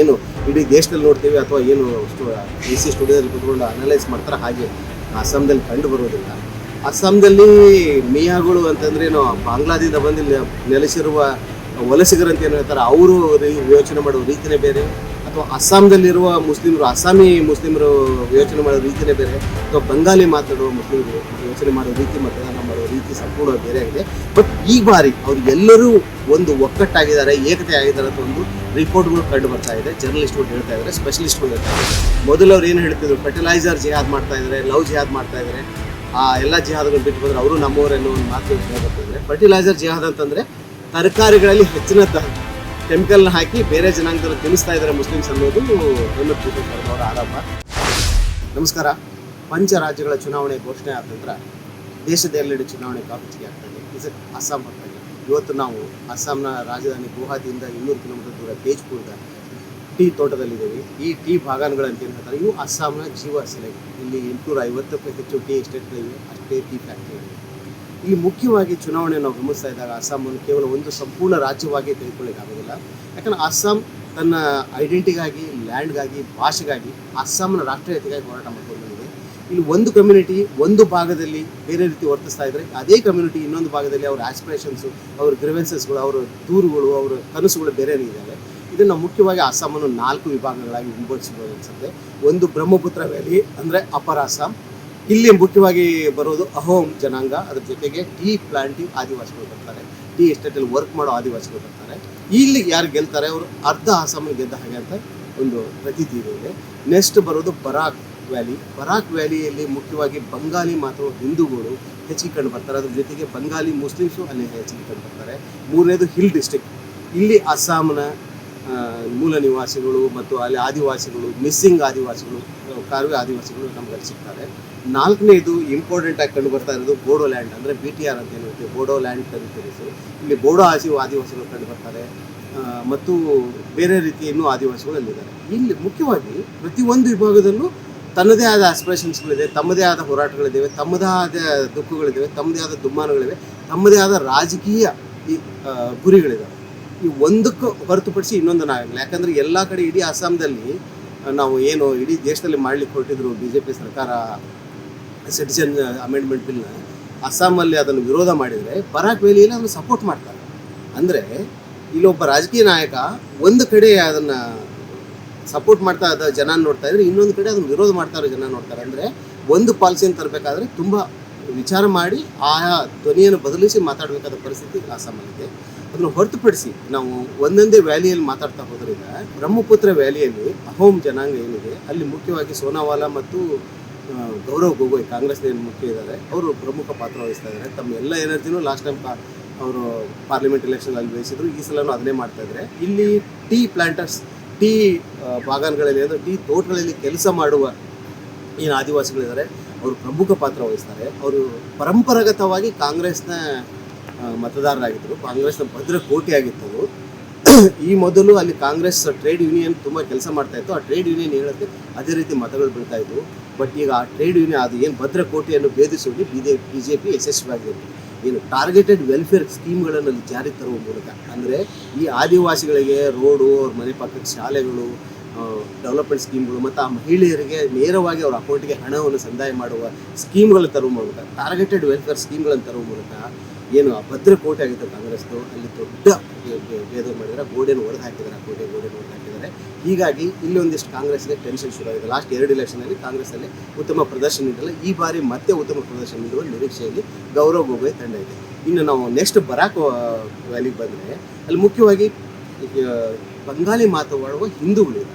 ಏನು ಇಡೀ ದೇಶದಲ್ಲಿ ನೋಡ್ತೀವಿ ಅಥವಾ ಏನು AC ಸ್ಟುಡಿಯೋದಲ್ಲಿ ಕೂತ್ಕೊಂಡು ಅನಲೈಸ್ ಮಾಡ್ತಾರೆ ಹಾಗೆ ಅಸ್ಸಾಂದಲ್ಲಿ ಕಂಡು ಬರೋದಿಲ್ಲ. ಅಸ್ಸಾಂದಲ್ಲಿ ಮಿಯಾಗಳು ಅಂತಂದ್ರೇನು ಬಾಂಗ್ಲಾದಿಂದ ಬಂದು ನೆಲೆಸಿರುವ ವಲಸಿಗರಂತ ಏನು ಹೇಳ್ತಾರೆ ಅವರು ಯೋಚನೆ ಮಾಡೋ ರೀತಿಯೇ ಬೇರೆ, ಅಥವಾ ಅಸ್ಸಾಂದಲ್ಲಿರುವ ಅಸ್ಸಾಮಿ ಮುಸ್ಲಿಮರು ಯೋಚನೆ ಮಾಡೋ ರೀತಿಯೇ ಬೇರೆ, ಅಥವಾ ಬಂಗಾಲಿ ಮಾತಾಡೋ ಮುಸ್ಲಿಮರು ಯೋಚನೆ ಮಾಡೋ ರೀತಿ ಮತದಾನ ಮಾಡೋ ರೀತಿ ಸಂಪೂರ್ಣ ಬೇರೆ ಆಗಿದೆ. ಬಟ್ ಈ ಬಾರಿ ಅವರು ಎಲ್ಲರೂ ಒಂದು ಒಕ್ಕಟ್ಟಾಗಿದ್ದಾರೆ, ಏಕತೆ ಆಗಿದ್ದಾರೆ ಅಂತ ಒಂದು ರಿಪೋರ್ಟ್ಗಳು ಕಂಡು ಬರ್ತಾ ಇದೆ. ಜರ್ನಲಿಸ್ಟ್ಗಳು ಹೇಳ್ತಾ ಇದ್ದಾರೆ, ಸ್ಪೆಷಲಿಸ್ಟ್ಗಳು ಹೇಳ್ತಾ ಇದ್ದಾರೆ. ಮೊದಲು ಅವ್ರು ಏನು ಹೇಳ್ತಿದ್ರು, ಫರ್ಟಿಲೈಸರ್ ಜಿಹಾದ್ ಮಾಡ್ತಾ ಇದ್ದಾರೆ, ಲವ್ ಜಿಹಾದ್ ಮಾಡ್ತಾ ಇದ್ದಾರೆ, ಆ ಎಲ್ಲ ಜಿಹಾದ್ಗಳು ಬಿಟ್ಟು ಬಂದರೆ ಅವರು ನಮ್ಮವರೆನ್ನೋ ಒಂದು ಮಾತು ಹೇಳ್ತಿದ್ದಾರೆ. ಫರ್ಟಿಲೈಸರ್ ಜಿಹಾದ್ ಅಂತಂದರೆ ತರಕಾರಿಗಳಲ್ಲಿ ಹೆಚ್ಚಿನ ಕೆಮಿಕಲ್ನ ಹಾಕಿ ಬೇರೆ ಜನಾಂಗದಲ್ಲಿ ತಿನ್ನಿಸ್ತಾ ಇದ್ದಾರೆ ಮುಸ್ಲಿಮ್ಸ್ ಅನ್ನೋದು ಅಹಮದ್ ಪೂಷಣ್ ಅವರ ಆರೋಪ. ನಮಸ್ಕಾರ. ಪಂಚ ರಾಜ್ಯಗಳ ಚುನಾವಣೆ ಘೋಷಣೆ ಆದ ನಂತರ ದೇಶದ ಎಲ್ಲೆಡೆ ಚುನಾವಣೆ ಕಾಪಿಚಿಗೆ ಆಗ್ತಾಯಿದೆ. ಇಸಕ್ ಅಸ್ಸಾಂ ಬರ್ತಾಯಿದೆ. ಇವತ್ತು ನಾವು ಅಸ್ಸಾಂನ ರಾಜಧಾನಿ ಗುವಾಹಟಿಯಿಂದ 200 ಕಿಲೋಮೀಟರ್ ದೂರ ತೇಜ್ಪುರದ ಟೀ ತೋಟದಲ್ಲಿದ್ದೀವಿ. ಈ ಟೀ ಬಾಗಾನ್ಗಳಂತ ಏನು ಹೇಳ್ತಾರೆ, ಇವು ಅಸ್ಸಾಂನ ಜೀವ ಸೆಲೆ. ಇಲ್ಲಿ 850ಕ್ಕೂ ಹೆಚ್ಚು ಟೀ ಎಸ್ಟೇಟ್ಗಳಿವೆ, ಅಷ್ಟೇ ಟೀ ಫ್ಯಾಕ್ಟ್ರಿಗಳಿವೆ. ಇಲ್ಲಿ ಮುಖ್ಯವಾಗಿ ಚುನಾವಣೆ ನಾವು ಗಮನಿಸ್ತಾ ಇದ್ದಾಗ ಅಸ್ಸಾಮನ್ನು ಕೇವಲ ಒಂದು ಸಂಪೂರ್ಣ ರಾಜ್ಯವಾಗಿ ತೆಗೆದುಕೊಳ್ಳಿಕ್ಕಾಗೋದಿಲ್ಲ. ಯಾಕಂದರೆ ಅಸ್ಸಾಂ ತನ್ನ ಐಡೆಂಟಿಗಾಗಿ, ಲ್ಯಾಂಡ್ಗಾಗಿ, ಭಾಷೆಗಾಗಿ, ಅಸ್ಸಾಂನ ರಾಷ್ಟ್ರೀಯತೆಗಾಗಿ ಹೋರಾಟ ಮಾಡ್ಕೊಂಡು ಬಂದಿದೆ. ಇಲ್ಲಿ ಒಂದು ಕಮ್ಯುನಿಟಿ ಒಂದು ಭಾಗದಲ್ಲಿ ಬೇರೆ ರೀತಿ ವರ್ತಿಸ್ತಾ ಇದ್ದರೆ, ಅದೇ ಕಮ್ಯುನಿಟಿ ಇನ್ನೊಂದು ಭಾಗದಲ್ಲಿ ಅವರ ಆಸ್ಪಿರೇಷನ್ಸು, ಅವ್ರ ಗ್ರಿವೆನ್ಸಸ್ಗಳು, ಅವರ ದೂರುಗಳು, ಅವರ ಕನಸುಗಳು ಬೇರೆನೇ ಇದ್ದಾವೆ. ಇದನ್ನು ಮುಖ್ಯವಾಗಿ ಅಸ್ಸಾಮನ್ನು 4 ವಿಭಾಗಗಳಾಗಿ ವಿಭಜಿಸಬಹುದು ಅನಿಸುತ್ತೆ. ಒಂದು ಬ್ರಹ್ಮಪುತ್ರ ವ್ಯಾಲಿ ಅಂದರೆ ಅಪರ್ ಅಸ್ಸಾಂ. ಇಲ್ಲಿ ಮುಖ್ಯವಾಗಿ ಬರೋದು ಅಹೋಮ್ ಜನಾಂಗ, ಅದ್ರ ಜೊತೆಗೆ ಟೀ ಪ್ಲಾಂಟಿಂಗ್ ಆದಿವಾಸಿಗಳು ಬರ್ತಾರೆ, ಟೀ ಎಸ್ಟೇಟಲ್ಲಿ ವರ್ಕ್ ಮಾಡೋ ಆದಿವಾಸಿಗಳು ಬರ್ತಾರೆ. ಇಲ್ಲಿ ಯಾರು ಗೆಲ್ತಾರೆ ಅವರು ಅರ್ಧ ಅಸ್ಸಾಂ ಗೆದ್ದ ಹಾಗೆ ಅಂತ ಒಂದು ಪ್ರತೀತಿ ಇದೆ. ನೆಕ್ಸ್ಟ್ ಬರೋದು ಬರಾಕ್ ವ್ಯಾಲಿ. ಬರಾಕ್ ವ್ಯಾಲಿಯಲ್ಲಿ ಮುಖ್ಯವಾಗಿ ಬಂಗಾಲಿ ಮಾತಾಡೋ ಹಿಂದೂಗಳು ಹೆಚ್ಚಿಗೆ ಕಂಡು ಬರ್ತಾರೆ, ಅದ್ರ ಜೊತೆಗೆ ಬಂಗಾಲಿ ಮುಸ್ಲಿಮ್ಸು ಅಲ್ಲಿ ಹೆಚ್ಚಿಗೆ ಕಂಡು ಬರ್ತಾರೆ. ಮೂರನೇದು ಹಿಲ್ ಡಿಸ್ಟ್ರಿಕ್ಟ್. ಇಲ್ಲಿ ಅಸ್ಸಾಂನ ಮೂಲ ನಿವಾಸಿಗಳು ಮತ್ತು ಅಲ್ಲಿ ಆದಿವಾಸಿಗಳು, ಮಿಸ್ಸಿಂಗ್ ಆದಿವಾಸಿಗಳು, ಕಾರ್ವೆ ಆದಿವಾಸಿಗಳು ನಮ್ಗೆ ಸಿಗ್ತಾರೆ. 4ನೇದು ಇಂಪಾರ್ಟೆಂಟ್ ಆಗಿ ಕಂಡು ಬರ್ತಾ ಇರೋದು ಬೋಡೋಲ್ಯಾಂಡ್, ಅಂದರೆ BTR ಅಂತ ಏನು ಹೇಳ್ತೀವಿ, ಬೋಡೋಲ್ಯಾಂಡ್ ಕರೀತೀವಿ. ಇಲ್ಲಿ ಬೋಡೋ ಆದಿವಾಸಿಗಳು ಕಂಡು ಬರ್ತಾರೆ ಮತ್ತು ಬೇರೆ ರೀತಿಯ ಇನ್ನೂ ಆದಿವಾಸಿಗಳು ಅಲ್ಲಿದ್ದಾರೆ. ಇಲ್ಲಿ ಮುಖ್ಯವಾಗಿ ಪ್ರತಿಯೊಂದು ವಿಭಾಗದಲ್ಲೂ ತನ್ನದೇ ಆದ ಆಸ್ಪಿರೇಷನ್ಸ್ಗಳಿದೆ, ತಮ್ಮದೇ ಆದ ಹೋರಾಟಗಳಿದ್ದಾವೆ, ತಮ್ಮದೇ ಆದ ದುಃಖಗಳಿದ್ದಾವೆ, ತಮ್ಮದೇ ಆದ ದುಮ್ಮಾನಗಳಿವೆ, ತಮ್ಮದೇ ಆದ ರಾಜಕೀಯ ಗುರಿಗಳಿದ್ದಾವೆ. ಈ ಒಂದಕ್ಕೂ ಹೊರತುಪಡಿಸಿ ಇನ್ನೊಂದನ್ನು ಆಗಲ್ಲ. ಯಾಕಂದರೆ ಎಲ್ಲ ಕಡೆ ಇಡೀ ಅಸ್ಸಾಂದಲ್ಲಿ ನಾವು ಏನು ಇಡೀ ದೇಶದಲ್ಲಿ ಮಾಡಲಿಕ್ಕೆ ಹೊರಟಿದ್ರು BJP ಸರ್ಕಾರ ಸಿಟಿಜನ್ ಅಮೆಂಡ್ಮೆಂಟ್ ಬಿಲ್ನ, ಅಸ್ಸಾಮಲ್ಲಿ ಅದನ್ನು ವಿರೋಧ ಮಾಡಿದರೆ ಬರಾಕ್ ವ್ಯಾಲಿಯಲ್ಲಿ ಅದನ್ನು ಸಪೋರ್ಟ್ ಮಾಡ್ತಾರೆ. ಅಂದರೆ ಇಲ್ಲೊಬ್ಬ ರಾಜಕೀಯ ನಾಯಕ ಒಂದು ಕಡೆ ಅದನ್ನು ಸಪೋರ್ಟ್ ಮಾಡ್ತಾ ಇದ್ದ ಜನ ನೋಡ್ತಾ ಇದ್ರೆ, ಇನ್ನೊಂದು ಕಡೆ ಅದನ್ನು ವಿರೋಧ ಮಾಡ್ತಾ ಇರೋ ಜನ ನೋಡ್ತಾರೆ. ಅಂದರೆ ಒಂದು ಪಾಲಿಸಿಯನ್ನು ತರಬೇಕಾದ್ರೆ ತುಂಬ ವಿಚಾರ ಮಾಡಿ ಆಯಾ ಧ್ವನಿಯನ್ನು ಬದಲಿಸಿ ಮಾತಾಡಬೇಕಾದ ಪರಿಸ್ಥಿತಿ ಅಸ್ಸಾಮಲ್ಲಿದೆ. ಅದನ್ನು ಹೊರತುಪಡಿಸಿ ನಾವು ಒಂದೊಂದೇ ವ್ಯಾಲಿಯಲ್ಲಿ ಮಾತಾಡ್ತಾ ಹೋದ್ರಿಂದ, ಬ್ರಹ್ಮಪುತ್ರ ವ್ಯಾಲಿಯಲ್ಲಿ ಅಹೋಮ್ ಜನಾಂಗ ಏನಿದೆ ಅಲ್ಲಿ ಮುಖ್ಯವಾಗಿ ಸೋನಾವಾಲಾ ಮತ್ತು ಗೌರವ್ ಗೊಗೊಯ್, ಕಾಂಗ್ರೆಸ್ನ ಏನು ಮುಖ್ಯ ಇದ್ದಾರೆ, ಅವರು ಪ್ರಮುಖ ಪಾತ್ರ ವಹಿಸ್ತಾ ಇದ್ದಾರೆ. ತಮ್ಮ ಎಲ್ಲ ಎನರ್ಜಿನೂ ಲಾಸ್ಟ್ ಟೈಮ್ ಅವರು ಪಾರ್ಲಿಮೆಂಟ್ ಎಲೆಕ್ಷನಲ್ಲಿ ವಹಿಸಿದ್ರು, ಈ ಸಲನೂ ಅದನ್ನೇ ಮಾಡ್ತಾಯಿದ್ದಾರೆ. ಇಲ್ಲಿ ಟೀ ಪ್ಲಾಂಟರ್ಸ್, ಟೀ ಬಾಗಾನ್ಗಳಲ್ಲಿ ಅಂದರೆ ಟೀ ತೋಟಗಳಲ್ಲಿ ಕೆಲಸ ಮಾಡುವ ಏನು ಆದಿವಾಸಿಗಳಿದ್ದಾರೆ ಅವರು ಪ್ರಮುಖ ಪಾತ್ರ ವಹಿಸ್ತಾರೆ. ಅವರು ಪರಂಪರಾಗತವಾಗಿ ಕಾಂಗ್ರೆಸ್ನ ಮತದಾರರಾಗಿದ್ದರು, ಕಾಂಗ್ರೆಸ್ನ ಭದ್ರ ಕೋಟೆಯಾಗಿತ್ತು. ಈ ಮೊದಲು ಅಲ್ಲಿ ಕಾಂಗ್ರೆಸ್ ಟ್ರೇಡ್ ಯೂನಿಯನ್ ತುಂಬ ಕೆಲಸ ಮಾಡ್ತಾಯಿತ್ತು. ಆ ಟ್ರೇಡ್ ಯೂನಿಯನ್ ಹೇಳೋಕ್ಕೆ ಅದೇ ರೀತಿ ಮತಗಳು ಬೀಳ್ತಾಯಿದ್ವು. ಬಟ್ ಈಗ ಆ ಟ್ರೇಡ್ ಯೂನಿಯನ್ ಅದು ಏನು ಭದ್ರ ಕೋಟೆಯನ್ನು ಭೇದಿಸುವಲ್ಲಿ BJP ಯಶಸ್ವಿಯಾಗಿದೆ. ಏನು ಟಾರ್ಗೆಟೆಡ್ ವೆಲ್ಫೇರ್ ಸ್ಕೀಮ್ಗಳನ್ನು ಜಾರಿ ತರುವ ಮೂಲಕ, ಅಂದರೆ ಈ ಆದಿವಾಸಿಗಳಿಗೆ ರೋಡು, ಅವ್ರ ಮನೆ ಪಕ್ಕದ ಶಾಲೆಗಳು, ಡೆವಲಪ್ಮೆಂಟ್ ಸ್ಕೀಮ್ಗಳು ಮತ್ತು ಆ ಮಹಿಳೆಯರಿಗೆ ನೇರವಾಗಿ ಅವ್ರ ಅಕೌಂಟಿಗೆ ಹಣವನ್ನು ಸಂದಾಯ ಮಾಡುವ ಸ್ಕೀಮ್ಗಳನ್ನು ತರುವ ಮೂಲಕ, ಟಾರ್ಗೆಟೆಡ್ ವೆಲ್ಫೇರ್ ಸ್ಕೀಮ್ಗಳನ್ನು ತರುವ ಮೂಲಕ ಏನು ಆ ಭದ್ರಕೋಟೆ ಆಗಿತ್ತು ಕಾಂಗ್ರೆಸ್ದು, ಅಲ್ಲಿ ದೊಡ್ಡ ಭೇದ ಮಾಡಿದರೆ, ಗೋಡೆಯನ್ನು ಒಡೆದು ಹಾಕಿದ್ದಾರೆ, ಗೋಡೆಯನ್ನು ಒಡೆದು ಹಾಕಿದ್ದಾರೆ. ಹೀಗಾಗಿ ಇಲ್ಲಿ ಒಂದಿಷ್ಟು ಕಾಂಗ್ರೆಸ್ಗೆ ಟೆನ್ಷನ್ ಶುರುವಾಗಿದೆ. ಲಾಸ್ಟ್ 2 ಎಲೆಕ್ಷನಲ್ಲಿ ಕಾಂಗ್ರೆಸ್ಸಲ್ಲಿ ಉತ್ತಮ ಪ್ರದರ್ಶನ ನೀಡಿಲ್ಲ. ಈ ಬಾರಿ ಮತ್ತೆ ಉತ್ತಮ ಪ್ರದರ್ಶನ ನೀಡುವ ನಿರೀಕ್ಷೆಯಲ್ಲಿ ಗೌರವ್ ಗೊಗೊಯ್ ತಂಡ ಇದೆ. ಇನ್ನು ನಾವು ನೆಕ್ಸ್ಟ್ ಬರಾಕ್ ವ್ಯಾಲಿಗೆ ಬಂದರೆ, ಅಲ್ಲಿ ಮುಖ್ಯವಾಗಿ ಬಂಗಾಲಿ ಮಾತನಾಡುವ ಹಿಂದೂಗಳಿದ್ದಾರೆ.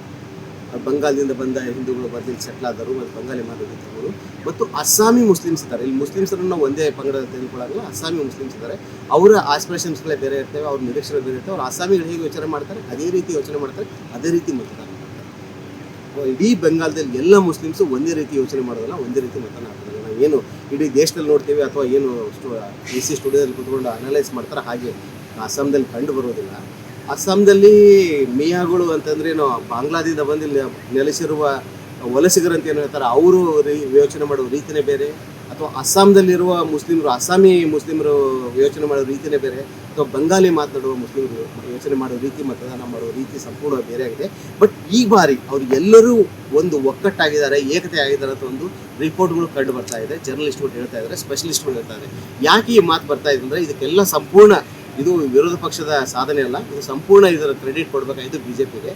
ಬಂಗಾಲದಿಂದ ಬಂದ ಹಿಂದೂಗಳು ಬಂದು ಸೆಟ್ಲ್ ಆದರು ಮತ್ತು ಬಂಗಾಲಿ ಮಾತಾಡೋರು ಮತ್ತು ಅಸ್ಸಾಮಿ ಮುಸ್ಲಿಮ್ಸ್ ಇದ್ದಾರೆ. ಇಲ್ಲಿ ಮುಸ್ಲಿಮ್ಸರನ್ನು ನಾವು ಒಂದೇ ಪಂಗಡ ತೆಗೆದುಕೊಳ್ಳೋಲ್ಲ, ಅಸ್ಸಾಮಿ ಮುಸ್ಲಿಮ್ಸ್ ಇದ್ದಾರೆ. ಅವರ ಆಸ್ಪಿರೇಷನ್ಸ್ಗಳೇ ಬೇರೆ ಇರ್ತವೆ, ಅವ್ರ ನಿರೀಕ್ಷೆಗಳು ಬೇರೆ ಇರ್ತವೆ. ಅವ್ರು ಅಸ್ಸಾಮಿಗಳು ಹೇಗೆ ಯೋಚನೆ ಮಾಡ್ತಾರೆ ಅದೇ ರೀತಿ ಯೋಚನೆ ಮಾಡ್ತಾರೆ, ಅದೇ ರೀತಿ ಮತದಾನ ಮಾಡ್ತಾರೆ. ಇಡೀ ಬೆಂಗಾಲದಲ್ಲಿ ಎಲ್ಲ ಮುಸ್ಲಿಮ್ಸು ಒಂದೇ ರೀತಿ ಯೋಚನೆ ಮಾಡೋದಲ್ಲ, ಒಂದೇ ರೀತಿ ಮತದಾನ ಆಗ್ತದೆ. ನಾವೇನು ಇಡೀ ದೇಶದಲ್ಲಿ ನೋಡ್ತೀವಿ ಅಥವಾ ಏನು AC ಸ್ಟುಡಿಯೋದಲ್ಲಿ ಕೂತ್ಕೊಂಡು ಅನಲೈಸ್ ಮಾಡ್ತಾರೆ ಹಾಗೆ ಅಸ್ಸಾಂದಲ್ಲಿ ಕಂಡು ಬರೋದಿಲ್ಲ. ಅಸ್ಸಾಂದಲ್ಲಿ ಮಿಯಾಗಳು ಅಂತಂದ್ರೇನು ಬಾಂಗ್ಲಾದಿಂದ ಬಂದು ನೆಲೆಸಿರುವ ವಲಸಿಗರಂತ ಏನು ಹೇಳ್ತಾರೆ ಅವರು ಯೋಚನೆ ಮಾಡೋ ರೀತಿಯೇ ಬೇರೆ, ಅಥವಾ ಅಸ್ಸಾಂದಲ್ಲಿರುವ ಮುಸ್ಲಿಮರು ಅಸ್ಸಾಮಿ ಮುಸ್ಲಿಮರು ಯೋಚನೆ ಮಾಡೋ ರೀತಿಯೇ ಬೇರೆ, ಅಥವಾ ಬಂಗಾಲಿ ಮಾತನಾಡುವ ಮುಸ್ಲಿಮರು ಯೋಚನೆ ಮಾಡೋ ರೀತಿ, ಮತದಾನ ಮಾಡೋ ರೀತಿ ಸಂಪೂರ್ಣ ಬೇರೆ ಆಗಿದೆ. ಬಟ್ ಈ ಬಾರಿ ಅವರು ಎಲ್ಲರೂ ಒಂದು ಒಕ್ಕಟ್ಟಾಗಿದ್ದಾರೆ, ಏಕತೆ ಆಗಿದ್ದಾರೆ ಅಂತ ಒಂದು ರಿಪೋರ್ಟ್ಗಳು ಕಂಡು ಬರ್ತಾ ಇದೆ. ಜರ್ನಲಿಸ್ಟ್ಗಳು ಹೇಳ್ತಾ ಇದ್ದಾರೆ, ಸ್ಪೆಷಲಿಸ್ಟ್ಗಳು ಹೇಳ್ತಾ ಇದ್ದಾರೆ. ಯಾಕೆ ಈ ಮಾತು ಬರ್ತಾ ಇದೆ ಅಂದರೆ, ಇದಕ್ಕೆಲ್ಲ ಸಂಪೂರ್ಣ ಇದು ವಿರೋಧ ಪಕ್ಷದ ಸಾಧನೆ ಅಲ್ಲ, ಇದು ಸಂಪೂರ್ಣ ಇದರ ಕ್ರೆಡಿಟ್ ಕೊಡಬೇಕಾಗಿದ್ದು BJPಗೆ.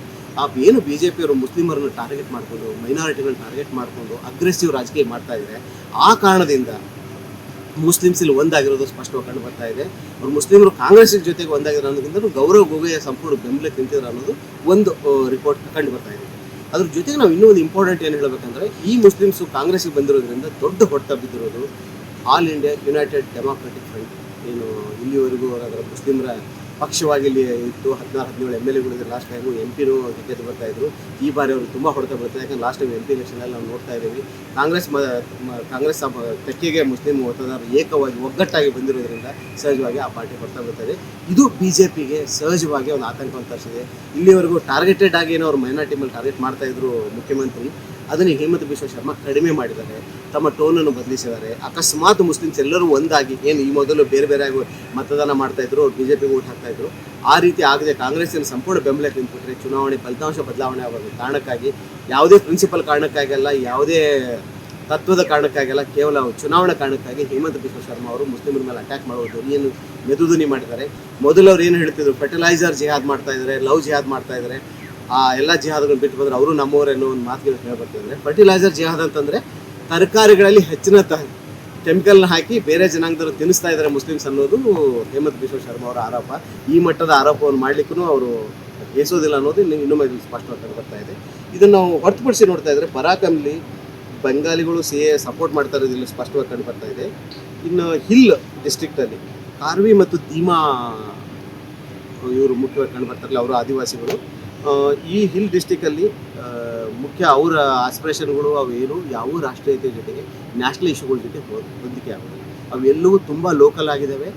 ಏನು BJಪಿಯವರು ಮುಸ್ಲಿಮರನ್ನು ಟಾರ್ಗೆಟ್ ಮಾಡಿಕೊಂಡು, ಮೈನಾರಿಟಿಗಳನ್ನ ಟಾರ್ಗೆಟ್ ಮಾಡಿಕೊಂಡು ಅಗ್ರೆಸಿವ್ ರಾಜಕೀಯ ಮಾಡ್ತಾ ಇದ್ದಾರೆ. ಆ ಕಾರಣದಿಂದ ಮುಸ್ಲಿಮ್ಸ್ ಇಲ್ಲಿ ಒಂದಾಗಿರೋದು ಸ್ಪಷ್ಟವಾಗಿ ಕಂಡು ಬರ್ತಾ ಇದೆ. ಅವರು ಮುಸ್ಲಿಮರು ಕಾಂಗ್ರೆಸ್ ಜೊತೆಗೆ ಒಂದಾಗಿರೋ ಅನ್ನೋದಕ್ಕಿಂತ ಗೌರವ್ ಗೊಗೊಯ್ಯ ಸಂಪೂರ್ಣ ಬೆಂಬಲಕ್ಕೆ ನಿಂತಿದ್ರು ಅನ್ನೋದು ಒಂದು ರಿಪೋರ್ಟ್ ಕಂಡು ಬರ್ತಾ ಇದೆ. ಅದ್ರ ಜೊತೆಗೆ ನಾವು ಇನ್ನೂ ಒಂದು ಇಂಪಾರ್ಟೆಂಟ್ ಏನು ಹೇಳಬೇಕಂದ್ರೆ, ಈ ಮುಸ್ಲಿಮ್ಸು ಕಾಂಗ್ರೆಸ್ಗೆ ಬಂದಿರೋದ್ರಿಂದ ದೊಡ್ಡ ಹೊಡೆತ ಬಿದ್ದಿರೋದು ಆಲ್ ಇಂಡಿಯಾ ಯುನೈಟೆಡ್ ಡೆಮಾಕ್ರೆಟಿಕ್ ಫ್ರಂಟ್, ಏನು ಇಲ್ಲಿವರೆಗೂ ಅದರ ಮುಸ್ಲಿಮರ ಪಕ್ಷವಾಗಿ ಇಲ್ಲಿ ಇತ್ತು. 16-17 MLAಗಳಿದ್ರು. ಲಾಸ್ಟ್ ಟೈಮು MP ಗೆದ್ದು ಬರ್ತಾ ಇದ್ರು. ಈ ಬಾರಿ ಅವರು ತುಂಬ ಹೊಡೆತ ಬರ್ತಾರೆ. ಯಾಕಂದ್ರೆ ಲಾಸ್ಟ್ ಟೈಮ್ MP ಎಲೆಕ್ಷನಲ್ಲಿ ನಾವು ನೋಡ್ತಾ ಇದ್ದೀವಿ, ಕಾಂಗ್ರೆಸ್ ತೆಕ್ಕೆಗೆ ಮುಸ್ಲಿಂ ಮತದಾರರು ಏಕವಾಗಿ ಒಗ್ಗಟ್ಟಾಗಿ ಬಂದಿರೋದ್ರಿಂದ ಸಹಜವಾಗಿ ಆ ಪಾರ್ಟಿ ಹೊಡೆತ ಬರ್ತಾರೆ. ಇದು BJಪಿಗೆ ಸಹಜವಾಗಿ ಒಂದು ಆತಂಕವನ್ನು ತರಿಸಿದೆ. ಇಲ್ಲಿವರೆಗೂ ಟಾರ್ಗೆಟೆಡ್ ಆಗಿ ಏನೋ ಅವ್ರು ಮೈನಾರಿಟಿ ಮೇಲೆ ಟಾರ್ಗೆಟ್ ಮಾಡ್ತಾ ಇದ್ರು ಮುಖ್ಯಮಂತ್ರಿ, ಅದನ್ನು ಹೇಮಂತ್ ಬಿಶ್ವ ಶರ್ಮಾ ಕಡಿಮೆ ಮಾಡಿದ್ದಾರೆ, ತಮ್ಮ ಟೋನನ್ನು ಬದಲಿಸಿದ್ದಾರೆ. ಅಕಸ್ಮಾತ್ ಮುಸ್ಲಿಮ್ಸ್ ಎಲ್ಲರೂ ಒಂದಾಗಿ, ಏನು ಈ ಮೊದಲು ಬೇರೆ ಬೇರೆಯಾಗಿ ಮತದಾನ ಮಾಡ್ತಾಯಿದ್ರು, ಅವ್ರು BJಪಿಗೆ ಓಟ್ ಹಾಕ್ತಾಯಿದ್ರು, ಆ ರೀತಿ ಆಗದೆ ಕಾಂಗ್ರೆಸ್ಸಿನ ಸಂಪೂರ್ಣ ಬೆಂಬಲಕ್ಕೆ ನಿಂತುಬಿಟ್ರೆ ಚುನಾವಣೆ ಫಲಿತಾಂಶ ಬದಲಾವಣೆ ಆಗೋದು ಕಾರಣಕ್ಕಾಗಿ, ಯಾವುದೇ ಪ್ರಿನ್ಸಿಪಲ್ ಕಾರಣಕ್ಕಾಗಲ್ಲ, ಯಾವುದೇ ತತ್ವದ ಕಾರಣಕ್ಕಾಗಲ್ಲ, ಕೇವಲ ಚುನಾವಣಾ ಕಾರಣಕ್ಕಾಗಿ ಹೇಮಂತ್ ಬಿಶ್ವ ಶರ್ಮಾ ಅವರು ಮುಸ್ಲಿಮರ ಮೇಲೆ ಅಟ್ಯಾಕ್ ಮಾಡೋದು ಏನು ಮೆದುಧ್ವನಿ ಮಾಡಿದ್ದಾರೆ. ಮೊದಲು ಅವ್ರು ಏನು ಹೇಳ್ತಿದ್ರು, ಫರ್ಟಿಲೈಸರ್ ಜಿಹಾದ್ ಮಾಡ್ತಾ ಇದ್ದಾರೆ, ಲವ್ ಜಿಹಾದ್ ಮಾಡ್ತಾ ಇದ್ದಾರೆ, ಆ ಎಲ್ಲ ಜಿಹಾದ್ಗಳನ್ನ ಬಿಟ್ಟು ಬಂದರೆ ಅವರು ನಮ್ಮವರೇನೋ ಒಂದು ಮಾತುಗಳು ಹೇಳ್ಬರ್ತಿದ್ದಾರೆ. ಫರ್ಟಿಲೈಸರ್ ಜಿಹಾದ್ ಅಂತಂದರೆ ತರಕಾರಿಗಳಲ್ಲಿ ಹೆಚ್ಚಿನ ಕೆಮಿಕಲ್ನ ಹಾಕಿ ಬೇರೆ ಜನಾಂಗದವರು ತಿನ್ನಿಸ್ತಾ ಇದ್ದಾರೆ ಮುಸ್ಲಿಮ್ಸ್ ಅನ್ನೋದು ಹೇಮಂತ್ ಬಿಶ್ವ ಶರ್ಮಾ ಅವರ ಆರೋಪ. ಈ ಮಟ್ಟದ ಆರೋಪವನ್ನು ಮಾಡಲಿಕ್ಕೂ ಅವರು ಎಸೋದಿಲ್ಲ ಅನ್ನೋದು ಇನ್ನೊಮ್ಮೆ ಸ್ಪಷ್ಟವಾಗಿ ಕಂಡು ಬರ್ತಾ ಇದೆ. ಇದನ್ನು ನಾವು ಹೊರತುಪಡಿಸಿ ನೋಡ್ತಾ ಇದ್ದರೆ ಪರಾಕಂಲಿ ಬೆಂಗಾಲಿಗಳು CA ಸಪೋರ್ಟ್ ಮಾಡ್ತಾ ಇರೋದು ಇಲ್ಲಿ ಸ್ಪಷ್ಟವಾಗಿ ಕಂಡು ಬರ್ತಾ ಇದೆ. ಇನ್ನು ಹಿಲ್ ಡಿಸ್ಟ್ರಿಕ್ಟಲ್ಲಿ ಕಾರ್ವಿ ಮತ್ತು ಧೀಮಾ ಇವರು ಮುಖ್ಯವಾಗಿ ಕಂಡು ಬರ್ತಾರಲ್ಲ, ಅವರು ಆದಿವಾಸಿಗಳು. ಈ ಹಿಲ್ ಡಿಸ್ಟಿಕಲ್ಲಿ ಮುಖ್ಯ ಅವರ ಆಸ್ಪಿರೇಷನ್ಗಳು ಅವೇನು ಯಾವ ರಾಷ್ಟ್ರೀಯತೆ ಜೊತೆಗೆ ನ್ಯಾಷನಲ್ ಇಶ್ಯೂಗಳ ಜೊತೆ ಹೊಂದಿಕೆ ಆಗೋದು, ಅವೆಲ್ಲವೂ ತುಂಬ ಲೋಕಲ್ ಆಗಿದ್ದಾವೆ.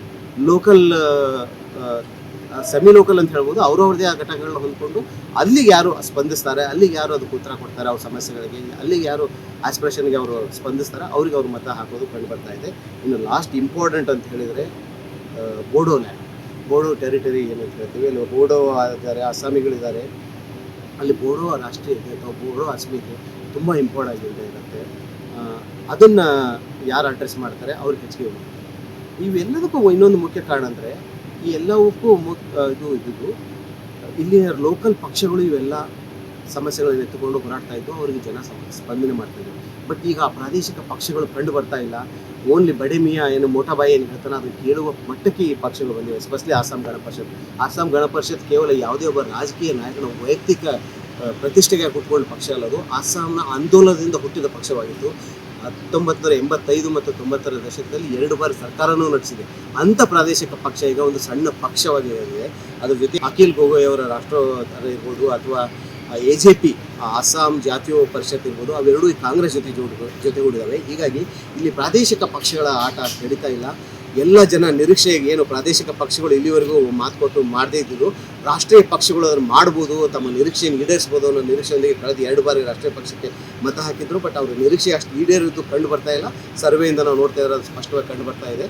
ಲೋಕಲ್ ಸೆಮಿ ಲೋಕಲ್ ಅಂತ ಹೇಳ್ಬೋದು. ಅವ್ರವ್ರದ್ದೇ ಆ ಘಟಕಗಳನ್ನ ಹೊಂದ್ಕೊಂಡು ಅಲ್ಲಿಗೆ ಯಾರು ಸ್ಪಂದಿಸ್ತಾರೆ, ಅಲ್ಲಿಗೆ ಯಾರು ಅದಕ್ಕೆ ಉತ್ತರ ಕೊಡ್ತಾರೆ, ಅವ್ರ ಸಮಸ್ಯೆಗಳಿಗೆ ಅಲ್ಲಿಗೆ ಯಾರು ಆಸ್ಪಿರೇಷನ್ಗೆ ಅವರು ಸ್ಪಂದಿಸ್ತಾರೆ, ಅವ್ರಿಗೆ ಅವ್ರ ಮತ ಹಾಕೋದು ಕಂಡು ಬರ್ತಾ ಇದೆ. ಇನ್ನು ಲಾಸ್ಟ್ ಇಂಪಾರ್ಟೆಂಟ್ ಅಂತ ಹೇಳಿದರೆ ಬೋಡೋಲ್ಯಾಂಡ್, ಬೋಡೋ ಟೆರಿಟರಿ ಏನಂತ ಹೇಳ್ತೀವಿ, ಅಲ್ಲಿ ಬೋಡೋ ಇದ್ದಾರೆ, ಅಸ್ಸಾಮಿಗಳಿದ್ದಾರೆ. ಅಲ್ಲಿ ಬೋಡೋ ರಾಷ್ಟ್ರೀಯತೆ ಅಥವಾ ಬೋಡೋ ಅಸ್ಮಿತೆ ತುಂಬ ಇಂಪಾರ್ಟೆಂಟ್ ಇರುತ್ತೆ. ಅದನ್ನು ಯಾರು ಅಡ್ರೆಸ್ ಮಾಡ್ತಾರೆ ಅವ್ರಿಗೆ ಹೆಚ್ಚಿಗೆ ಹೋಗುತ್ತೆ. ಇವೆಲ್ಲದಕ್ಕೂ ಇನ್ನೊಂದು ಮುಖ್ಯ ಕಾರಣ ಅಂದರೆ, ಈ ಎಲ್ಲವಕ್ಕೂ ಇದು ಇಲ್ಲಿ ಲೋಕಲ್ ಪಕ್ಷಗಳು ಇವೆಲ್ಲ ಸಮಸ್ಯೆಗಳನ್ನು ಎತ್ತುಕೊಂಡು ಹೋರಾಡ್ತಾ ಇದ್ದು ಅವರಿಗೆ ಜನ ಸ್ಪಂದನೆ ಮಾಡ್ತಾಯಿದ್ರು. ಬಟ್ ಈಗ ಆ ಪ್ರಾದೇಶಿಕ ಪಕ್ಷಗಳು ಕಂಡು ಬರ್ತಾ ಇಲ್ಲ. ಓನ್ಲಿ ಬಡೆ ಮಿಯಾ ಏನು ಮೋಟಾಬಾಯಿ ಏನು ಹೇಳ್ತಾನೆ ಅದನ್ನು ಕೇಳುವ ಮಟ್ಟಕ್ಕೆ ಈ ಪಕ್ಷಗಳು ಬಂದಿವೆ. ಎಸ್ಪೆಷಲಿ ಅಸ್ಸಾಂ ಗಣ ಪರಿಷತ್. ಅಸ್ಸಾಂ ಗಣ ಪರಿಷತ್ ಕೇವಲ ಯಾವುದೇ ಒಬ್ಬ ರಾಜಕೀಯ ನಾಯಕನ ವೈಯಕ್ತಿಕ ಪ್ರತಿಷ್ಠೆಗೆ ಕುಟ್ಕೊಂಡ ಪಕ್ಷ ಅಲ್ಲದು. ಅಸ್ಸಾಂನ ಆಂದೋಲನದಿಂದ ಹುಟ್ಟಿದ ಪಕ್ಷವಾಗಿತ್ತು. 1985 ಮತ್ತು 90ರ ದಶಕದಲ್ಲಿ 2 ಬಾರಿ ಸರ್ಕಾರನೂ ನಡೆಸಿದೆ. ಅಂಥ ಪ್ರಾದೇಶಿಕ ಪಕ್ಷ ಈಗ ಒಂದು ಸಣ್ಣ ಪಕ್ಷವಾಗಿದೆ. ಅದ್ರ ಜೊತೆ ಅಖಿಲ್ ಗೊಗೊಯ್ ಅವರ ರಾಷ್ಟ್ರ ಇರ್ಬೋದು, ಅಥವಾ AJP ಅಸ್ಸಾಂ ಜಾತೀಯ ಪರಿಷತ್ ಇರ್ಬೋದು, ಅವೆರಡೂ ಈ ಕಾಂಗ್ರೆಸ್ ಜೊತೆಗೂಡಿದ್ದಾವೆ. ಹೀಗಾಗಿ ಇಲ್ಲಿ ಪ್ರಾದೇಶಿಕ ಪಕ್ಷಗಳ ಆಟ ನಡೀತಾ ಇಲ್ಲ. ಎಲ್ಲ ಜನ ನಿರೀಕ್ಷೆಗೆ ಏನು ಪ್ರಾದೇಶಿಕ ಪಕ್ಷಗಳು ಇಲ್ಲಿವರೆಗೂ ಮಾತು ಕೊಟ್ಟು ಮಾಡದೇ ಇದ್ದರು, ರಾಷ್ಟ್ರೀಯ ಪಕ್ಷಗಳು ಅದನ್ನು ಮಾಡ್ಬೋದು, ತಮ್ಮ ನಿರೀಕ್ಷೆಯನ್ನು ಈಡೇರಿಸ್ಬೋದು ಅನ್ನೋ ನಿರೀಕ್ಷೆಯೊಂದಿಗೆ ಕಳೆದ 2 ಬಾರಿ ರಾಷ್ಟ್ರೀಯ ಪಕ್ಷಕ್ಕೆ ಮತ ಹಾಕಿದ್ರು. ಬಟ್ ಅವ್ರ ನಿರೀಕ್ಷೆ ಅಷ್ಟು ಈಡೇರಿದ್ದು ಕಂಡು ಬರ್ತಾ ಇಲ್ಲ. ಸರ್ವೆಯಿಂದ ನಾವು ನೋಡ್ತಾ ಇರೋದು ಸ್ಪಷ್ಟವಾಗಿ ಕಂಡು ಬರ್ತಾ ಇದೆ.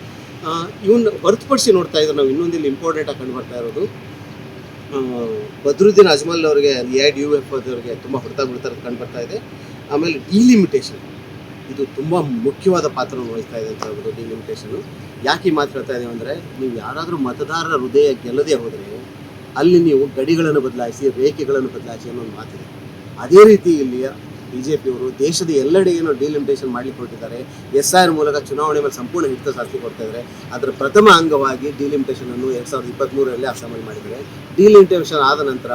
ಇವನ್ನ ಹೊರತುಪಡಿಸಿ ನೋಡ್ತಾ ಇದ್ರೆ ನಾವು ಇನ್ನೊಂದಿಲ್ಲಿ ಇಂಪಾರ್ಟೆಂಟಾಗಿ ಕಂಡು ಬರ್ತಾ ಇರೋದು, ಬದ್ರುದ್ದೀನ್ ಅಜ್ಮಲ್ ಅವರಿಗೆ AIDUF ಅವರಿಗೆ ತುಂಬ ಹೊಡೆತ ಬೀಳ್ತಾ ಇರೋದು ಕಂಡು ಬರ್ತಾ ಇದೆ. ಆಮೇಲೆ ಡಿಲಿಮಿಟೇಷನ್, ಇದು ತುಂಬ ಮುಖ್ಯವಾದ ಪಾತ್ರವನ್ನು ವಹಿಸ್ತಾ ಇದೆ ಅಂತ ಹೇಳ್ಬೋದು. ಡಿಲಿಮಿಟೇಷನು ಯಾಕೆ ಮಾತಾಡ್ತಾ ಇದ್ದೀವಿ ಅಂದರೆ, ನೀವು ಯಾರಾದರೂ ಮತದಾರರ ಹೃದಯ ಗೆಲ್ಲದೆ ಹೋದರೆ ಅಲ್ಲಿ ನೀವು ಗಡಿಗಳನ್ನು ಬದಲಾಯಿಸಿ, ರೇಖೆಗಳನ್ನು ಬದಲಾಯಿಸಿ ಅನ್ನೋ ಒಂದು ಮಾತಿದೆ. ಅದೇ ರೀತಿ ಇಲ್ಲಿ BJಪಿಯವರು ದೇಶದ ಎಲ್ಲೆಡೆ ಏನೋ ಡಿಲಿಮಿಟೇಷನ್ ಮಾಡಲಿಕ್ಕೆ ಹೊರಟಿದ್ದಾರೆ. SIR ಮೂಲಕ ಚುನಾವಣೆ ಮೇಲೆ ಸಂಪೂರ್ಣ ಹಿಡಿತ ಸಾಧಿಸಿ ಕೊಡ್ತಾ ಇದ್ದಾರೆ. ಅದರ ಪ್ರಥಮ ಅಂಗವಾಗಿ ಡಿಲಿಮಿಟೇಷನನ್ನು 2023ರಲ್ಲಿ ಅಸ್ಸಾಮಲ್ಲಿ ಮಾಡಿದ್ದಾರೆ. ಡಿಲಿಮಿಟೇಷನ್ ಆದ ನಂತರ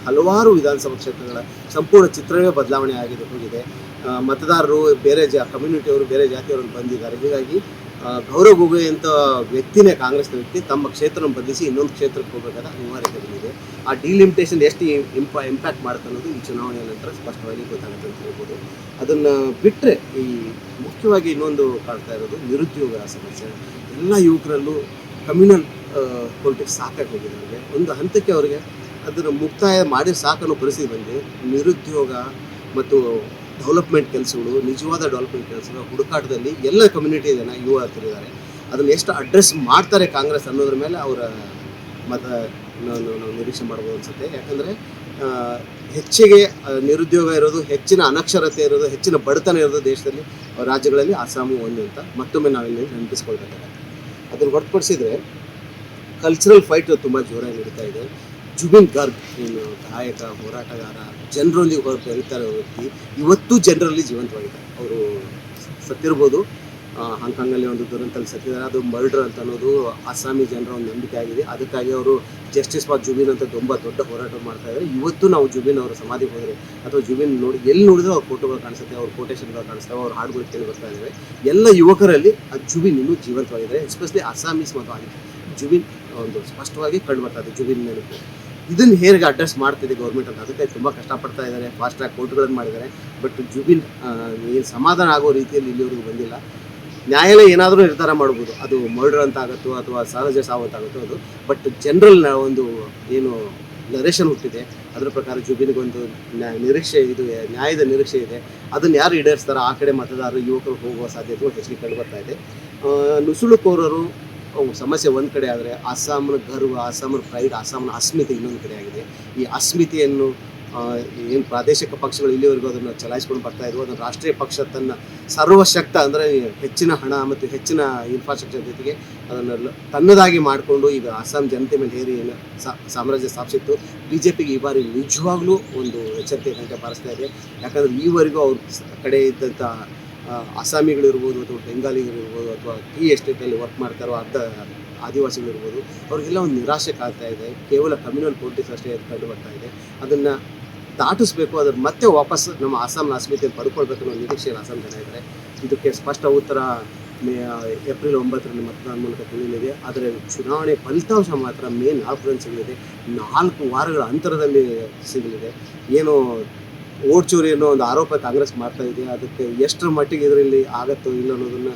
ಹಲವಾರು ವಿಧಾನಸಭಾ ಕ್ಷೇತ್ರಗಳ ಸಂಪೂರ್ಣ ಚಿತ್ರವೇ ಬದಲಾವಣೆ ಹೋಗಿದೆ. ಮತದಾರರು ಬೇರೆ ಕಮ್ಯುನಿಟಿಯವರು ಬೇರೆ ಜಾತಿಯವರು ಬಂದಿದ್ದಾರೆ. ಹೀಗಾಗಿ ಗೌರವ್ ಗೊಗೊಯ್ ಅಂತ ವ್ಯಕ್ತಿನೇ, ಕಾಂಗ್ರೆಸ್ನ ವ್ಯಕ್ತಿ, ತಮ್ಮ ಕ್ಷೇತ್ರವನ್ನು ಬದಲಿಸಿ ಇನ್ನೊಂದು ಕ್ಷೇತ್ರಕ್ಕೆ ಹೋಗಬೇಕಾದ ಅನಿವಾರ್ಯತೆ ಬಂದಿದೆ. ಆ ಡಿಲಿಮಿಟೇಷನ್ ಎಷ್ಟು ಇಂಪ್ಯಾಕ್ಟ್ ಮಾಡುತ್ತೆ ಅನ್ನೋದು ಈ ಚುನಾವಣೆಯ ನಂತರ ಸ್ಪಷ್ಟವಾಗಿ ಗೊತ್ತಾಗುತ್ತೆ ಅಂತ ಹೇಳ್ಬೋದು. ಅದನ್ನು ಬಿಟ್ಟರೆ ಈ ಮುಖ್ಯವಾಗಿ ಇನ್ನೊಂದು ಕಾಡ್ತಾ ಇರೋದು ನಿರುದ್ಯೋಗ ಸಮಸ್ಯೆ. ಎಲ್ಲ ಯುವಕರಲ್ಲೂ ಕಮ್ಯುನಲ್ ಪೊಲಿಟಿಕ್ಸ್ ಸಾಕಾಗಿ ಹೋಗಿದೆ. ಅವರಿಗೆ ಒಂದು ಹಂತಕ್ಕೆ ಅವರಿಗೆ ಅದನ್ನು ಮುಕ್ತಾಯ ಮಾಡಿ ಸಾಕನ್ನೋ ಪರಿಸ್ಥಿತಿ ಬಂದು ನಿರುದ್ಯೋಗ ಮತ್ತು ಡೆವಲಪ್ಮೆಂಟ್ ಕೆಲಸಗಳು, ನಿಜವಾದ ಡೆವಲಪ್ಮೆಂಟ್ ಕೆಲಸಗಳ ಹುಡುಕಾಟದಲ್ಲಿ ಎಲ್ಲ ಕಮ್ಯುನಿಟಿ ಜನ ಯುವಕರಿದ್ದಾರೆ. ಅದನ್ನು ಎಷ್ಟು ಅಡ್ರೆಸ್ ಮಾಡ್ತಾರೆ ಕಾಂಗ್ರೆಸ್ ಅನ್ನೋದ್ರ ಮೇಲೆ ಅವರ ಮತ ನಾವು ನಿರೀಕ್ಷೆ ಮಾಡ್ಬೋದು ಅನಿಸುತ್ತೆ. ಯಾಕಂದರೆ ಹೆಚ್ಚಿಗೆ ನಿರುದ್ಯೋಗ ಇರೋದು, ಹೆಚ್ಚಿನ ಅನಕ್ಷರತೆ ಇರೋದು, ಹೆಚ್ಚಿನ ಬಡತನ ಇರೋದು ದೇಶದಲ್ಲಿ ರಾಜ್ಯಗಳಲ್ಲಿ ಅಸ್ಸಾಮು ಒಂದು ಅಂತ ಮತ್ತೊಮ್ಮೆ ನಾವಿಲ್ಲಿ ನೆನಪಿಸ್ಕೊಳ್ಬೇಕಾಗತ್ತೆ. ಅದನ್ನು ಹೊರತುಪಡಿಸಿದರೆ ಕಲ್ಚರಲ್ ಫೈಟ್ ತುಂಬ ಜೋರಾಗಿ ನಡೀತಾ ಇದೆ. ಜುಬಿನ್ ಗರ್ಗ್ ಏನು ಗಾಯಕ, ಹೋರಾಟಗಾರ, ಜನರೊಂದಿಗೆ ಬೆರೀತಾರೆ ವ್ಯಕ್ತಿ, ಇವತ್ತು ಜನರಲ್ಲಿ ಜೀವಂತವಾಗಿದ್ದಾರೆ. ಅವರು ಸತ್ತಿರ್ಬೋದು, ಹಾಂಗ್ಕಾಂಗಲ್ಲಿ ಒಂದು ದುರಂತಲ್ಲಿ ಸತ್ತಿದ್ದಾರೆ. ಅದು ಮರ್ಡರ್ ಅಂತ ಅನ್ನೋದು ಅಸ್ಸಾಮಿ ಜನರ ಒಂದು ನಂಬಿಕೆ ಆಗಿದೆ. ಅದಕ್ಕಾಗಿ ಅವರು ಜಸ್ಟಿಸ್ ಫಾರ್ ಜುಬಿನ್ ಅಂತ ತುಂಬ ದೊಡ್ಡ ಹೋರಾಟ ಮಾಡ್ತಾ ಇದ್ದಾರೆ. ಇವತ್ತು ನಾವು ಜುಬಿನ್ ಅವರ ಸಮಾಧಿಗೆ ಹೋದರೆ ಅಥವಾ ಜುಬಿನ್ ಎಲ್ಲಿ ನೋಡಿದ್ರೆ ಅವ್ರ ಫೋಟೋಗಳು ಕಾಣಿಸುತ್ತೆ, ಅವ್ರ ಕೊಟೇಶನ್ಗಳು ಕಾಣಿಸ್ತವೆ, ಅವ್ರ ಹಾಡುಗಳು ಕೇಳಿ ಬರ್ತಾ ಇದ್ದಾವೆ. ಎಲ್ಲ ಯುವಕರಲ್ಲಿ ಆ ಜುಬಿನ್ ಇನ್ನೂ ಜೀವಂತವಾಗಿದೆ. ಎಸ್ಪೆಷಲಿ ಅಸ್ಸಾಮೀಸ್ ಮತ್ತು ಜುಬಿನ್ ಒಂದು ಸ್ಪಷ್ಟವಾಗಿ ಕಂಡು ಬರ್ತಾ ಇದೆ ಜುಬಿನ್ ನೆನಪು. ಇದನ್ನು ಹೇಗೆ ಅಡ್ರೆಸ್ ಮಾಡ್ತಿದೆ ಗೌರ್ಮೆಂಟ್ ಅಂತ, ಅದಕ್ಕೆ ತುಂಬ ಕಷ್ಟಪಡ್ತಾ ಇದ್ದಾರೆ. ಫಾಸ್ಟ್ ಟ್ರ್ಯಾಕ್ ಕೋರ್ಟ್ಗಳನ್ನು ಮಾಡಿದ್ದಾರೆ. ಬಟ್ ಜುಬಿನ್ ಏನು ಸಮಾಧಾನ ಆಗೋ ರೀತಿಯಲ್ಲಿ ಇಲ್ಲಿವರೆಗೂ ಬಂದಿಲ್ಲ. ನ್ಯಾಯಾಲಯ ಏನಾದರೂ ನಿರ್ಧಾರ ಮಾಡ್ಬೋದು, ಅದು ಮರ್ಡರ್ ಅಂತ ಆಗುತ್ತೋ ಅಥವಾ ಸಹಜ ಸಾವು ಅಂತ ಆಗುತ್ತೋ ಅದು. ಬಟ್ ಜನರಲ್ ಒಂದು ಏನು ನರೇಷನ್ ಹುಟ್ಟಿದೆ ಅದರ ಪ್ರಕಾರ ಜುಬಿನ್ಗೊಂದು ನಿರೀಕ್ಷೆ ಇದು, ನ್ಯಾಯದ ನಿರೀಕ್ಷೆ ಇದೆ. ಅದನ್ನು ಯಾರು ಈಡೇರಿಸ್ತಾರೋ ಆ ಕಡೆ ಮತದಾರರು, ಯುವಕರು ಹೋಗುವ ಸಾಧ್ಯತೆಗಳು ಹೆಚ್ಚಿಗೆ ಕಂಡು ಬರ್ತಾ ಇದೆ. ನುಸುಳುಕೋರರು ಸಮಸ್ಯೆ ಒಂದು ಕಡೆ ಆದರೆ, ಅಸ್ಸಾಂನ ಗರ್ವ, ಅಸ್ಸಾಂನ ಪ್ರೈಡ್, ಅಸ್ಸಾಂನ ಅಸ್ಮಿತೆ ಇನ್ನೊಂದು ಕಡೆ ಆಗಿದೆ. ಈ ಅಸ್ಮಿತೆಯನ್ನು ಏನು ಪ್ರಾದೇಶಿಕ ಪಕ್ಷಗಳು ಇಲ್ಲಿವರೆಗೂ ಅದನ್ನು ಚಲಾಯಿಸ್ಕೊಂಡು ಬರ್ತಾ ಇದ್ವು, ಅದನ್ನು ರಾಷ್ಟ್ರೀಯ ಪಕ್ಷ ತನ್ನ ಸರ್ವಶಕ್ತ ಅಂದರೆ ಹೆಚ್ಚಿನ ಹಣ ಮತ್ತು ಹೆಚ್ಚಿನ ಇನ್ಫ್ರಾಸ್ಟ್ರಕ್ಚರ್ ಜೊತೆಗೆ ಅದನ್ನು ತನ್ನದಾಗಿ ಮಾಡಿಕೊಂಡು ಈಗ ಅಸ್ಸಾಂ ಜನತೆ ಮೇಲೆ ಹೇರಿ ಸಾಮ್ರಾಜ್ಯ ಸ್ಥಾಪಿಸಿತ್ತು. BJPಗೆ ಈ ಬಾರಿ ನಿಜವಾಗ್ಲೂ ಒಂದು ಎಚ್ಚರಿಕೆ ಗಂಟೆ ಬಾರಿಸ್ತಾ ಇದೆ. ಯಾಕಂದರೆ ಈವರೆಗೂ ಅವ್ರ ಕಡೆ ಇದ್ದಂಥ ಅಸ್ಸಾಮಿಗಳಿರ್ಬೋದು ಅಥವಾ ಬೆಂಗಾಲಿಗಳಿರ್ಬೋದು ಅಥವಾ ಟೀ ಎಸ್ಟೇಟಲ್ಲಿ ವರ್ಕ್ ಮಾಡ್ತಾರೋ ಅರ್ಧ ಆದಿವಾಸಿಗಳಿರ್ಬೋದು, ಅವ್ರಿಗೆಲ್ಲ ಒಂದು ನಿರಾಶೆ ಕಾಡ್ತಾ ಇದೆ. ಕೇವಲ ಕಮ್ಯುನಲ್ ಪೊಲಿಟಿಕ್ಸ್ ಅಷ್ಟೇ ಕಂಡು ಬರ್ತಾ ಇದೆ. ಅದನ್ನು ದಾಟಿಸ್ಬೇಕು, ಅದ್ರ ಮತ್ತೆ ವಾಪಸ್ ನಮ್ಮ ಅಸ್ಸಾಂನ ಅಸ್ಮಿತೆಯನ್ನು ಪಡ್ಕೊಳ್ಬೇಕು ಅನ್ನೋ ನಿರೀಕ್ಷೆಯಲ್ಲಿ ಅಸ್ಸಾಂ ಜನ ಇದ್ದಾರೆ. ಇದಕ್ಕೆ ಸ್ಪಷ್ಟ ಉತ್ತರ ಏಪ್ರಿಲ್ 9ರಂದು ಮತದಾನ ಮೂಲಕ ತಿಳಿಯಲಿದೆ. ಆದರೆ ಚುನಾವಣೆ ಫಲಿತಾಂಶ ಮಾತ್ರ ಮೇ 4ರಂದು ಸಿಗಲಿದೆ. 4 ವಾರಗಳ ಅಂತರದಲ್ಲಿ ಸಿಗಲಿದೆ. ಏನು ಓಟ್ ಚೋರಿ ಅನ್ನೋ ಒಂದು ಆರೋಪ ಕಾಂಗ್ರೆಸ್ ಮಾಡ್ತಾ ಇದೆ. ಅದಕ್ಕೆ ಎಷ್ಟರ ಮಟ್ಟಿಗೆ ಇದರಲ್ಲಿ ಆಗತ್ತೋ ಇಲ್ಲ ಅನ್ನೋದನ್ನು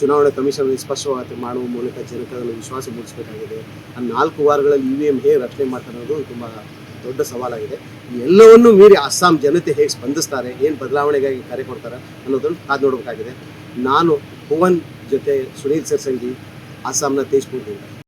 ಚುನಾವಣಾ ಕಮಿಷನ್ ಸ್ಪಷ್ಟವಾಗಿ ಮಾಡುವ ಮೂಲಕ ಜನಕ್ಕೆ ಅದನ್ನು ವಿಶ್ವಾಸ ಮೂಡಿಸಬೇಕಾಗಿದೆ. ಆ 4 ವಾರಗಳಲ್ಲಿ EVM ಹೇಗೆ ರಚನೆ ಮಾಡ್ತಾರೆ ಅನ್ನೋದು ತುಂಬ ದೊಡ್ಡ ಸವಾಲಾಗಿದೆ. ಎಲ್ಲವನ್ನೂ ಮೀರಿ ಅಸ್ಸಾಂ ಜನತೆ ಹೇಗೆ ಸ್ಪಂದಿಸ್ತಾರೆ, ಏನು ಬದಲಾವಣೆಗಾಗಿ ಕರೆ ಕೊಡ್ತಾರೆ ಅನ್ನೋದನ್ನು ಕಾದು ನೋಡಬೇಕಾಗಿದೆ. ನಾನು ಪವನ್ ಜೊತೆ ಸುನೀಲ್ ಸರ್ಸಂಗಿ, ಅಸ್ಸಾಂನ ತೇಜ್ಪುರದಿಂದ.